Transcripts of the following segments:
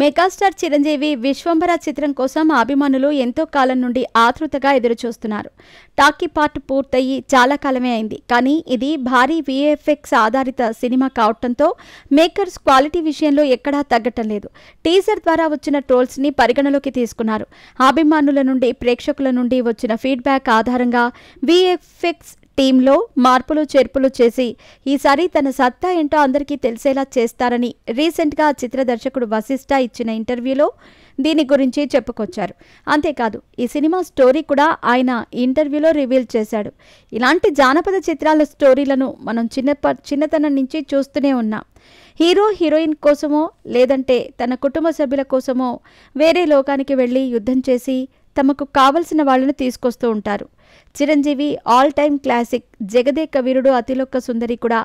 Megastar Chiranjeevi Vishwambhara చిత్రం కోసం అభిమానులు ఎంతో కాలం నుండి ఆతృతగా ఎదురుచూస్తున్నారు. టాకీ పార్ట్ పూర్తయి చాలా కాలమే అయింది. కానీ ఇది భారీ VFX ఆధారిత సినిమా కావటంతో మేకర్స్ క్వాలిటీ విషయంలో ఎక్కడా తగ్గటం లేదు. టీజర్ ద్వారా వచ్చిన ట్రోల్స్ని పరిగణలోకి తీసుకున్నారు. అభిమానుల నుండి, ప్రేక్షకుల నుండి వచ్చిన ఫీడ్బ్యాక్ ఆధారంగా VFX టీంలో మార్పులు చేర్పులు చేసి ఈసారి తన సత్తా ఏంటో అందరికీ తెలిసేలా చేస్తారని రీసెంట్గా చిత్ర దర్శకుడు వశిష్ఠ ఇచ్చిన ఇంటర్వ్యూలో దీని గురించి చెప్పుకొచ్చారు. అంతేకాదు ఈ సినిమా స్టోరీ కూడా ఆయన ఇంటర్వ్యూలో రివీల్ చేశాడు. ఇలాంటి జానపద చిత్రాల స్టోరీలను మనం చిన్నతనం నుంచి చూస్తూనే ఉన్నాం. హీరో హీరోయిన్ కోసమో లేదంటే తన కుటుంబ సభ్యుల కోసమో వేరే లోకానికి వెళ్ళి యుద్ధం చేసి తమకు కావలసిన వాళ్ళను తీసుకొస్తూ ఉంటారు. Chiranjeevi all time classic Jagadeka Veerudu Athiloka Sundari కూడా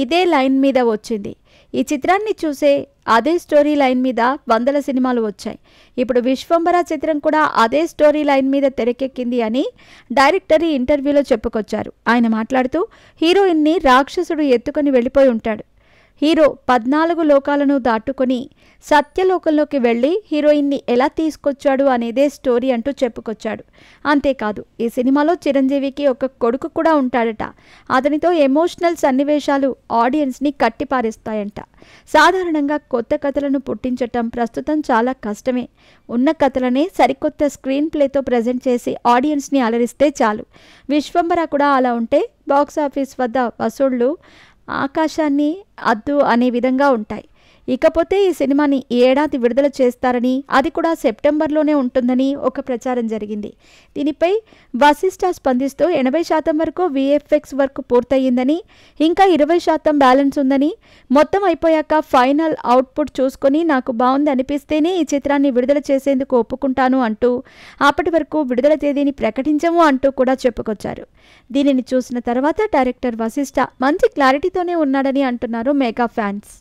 ఇదే లైన్ మీద వచ్చింది. ఈ చిత్రాన్ని చూసే అదే స్టోరీ లైన్ మీద వందల సినిమాలు వచ్చాయి. ఇప్పుడు విశ్వంబర చిత్రం కూడా అదే స్టోరీ లైన్ మీద తెరకెక్కింది అని డైరెక్టర్ ఈ ఇంటర్వ్యూలో చెప్పుకొచ్చారు. ఆయన మాట్లాడుతూ హీరోయిన్ని రాక్షసుడు ఎత్తుకొని వెళ్ళిపోయి ఉంటాడు. హీరో 14 లోకాలను దాటుకొని సత్యలోకంలోకి వెళ్ళి హీరోయిన్ని ఎలా తీసుకొచ్చాడు అనేదే స్టోరీ అంటూ చెప్పుకొచ్చాడు. అంతేకాదు ఈ సినిమాలో చిరంజీవికి ఒక కొడుకు కూడా ఉంటాడట. అతనితో ఎమోషనల్ సన్నివేశాలు ఆడియన్స్ని కట్టిపారేస్తాయంట. సాధారణంగా కొత్త కథలను పుట్టించటం ప్రస్తుతం చాలా కష్టమే. ఉన్న కథలనే సరికొత్త స్క్రీన్ ప్లేతో ప్రజెంట్ చేసి ఆడియన్స్ని అలరిస్తే చాలు. విశ్వంబర కూడా అలా ఉంటే బాక్సాఫీస్ వద్ద వసూళ్లు ఆకాశాన్ని అద్దు అనే విధంగా ఉంటాయి. ఇకపోతే ఈ సినిమాని ఈ ఏడాది విడుదల చేస్తారని, అది కూడా సెప్టెంబర్లోనే ఉంటుందని ఒక ప్రచారం జరిగింది. దీనిపై వశిష్ఠ స్పందిస్తూ 80% వరకు VFX వర్క్ పూర్తయిందని, ఇంకా 20% బ్యాలెన్స్ ఉందని, మొత్తం అయిపోయాక ఫైనల్ అవుట్పుట్ చూసుకొని నాకు బాగుంది అనిపిస్తేనే ఈ చిత్రాన్ని విడుదల చేసేందుకు ఒప్పుకుంటాను అంటూ అప్పటి వరకు విడుదల తేదీని ప్రకటించము అంటూ కూడా చెప్పుకొచ్చారు. దీనిని చూసిన తర్వాత డైరెక్టర్ వశిష్ఠ మంచి క్లారిటీతోనే ఉన్నాడని అంటున్నారు మెగా ఫ్యాన్స్.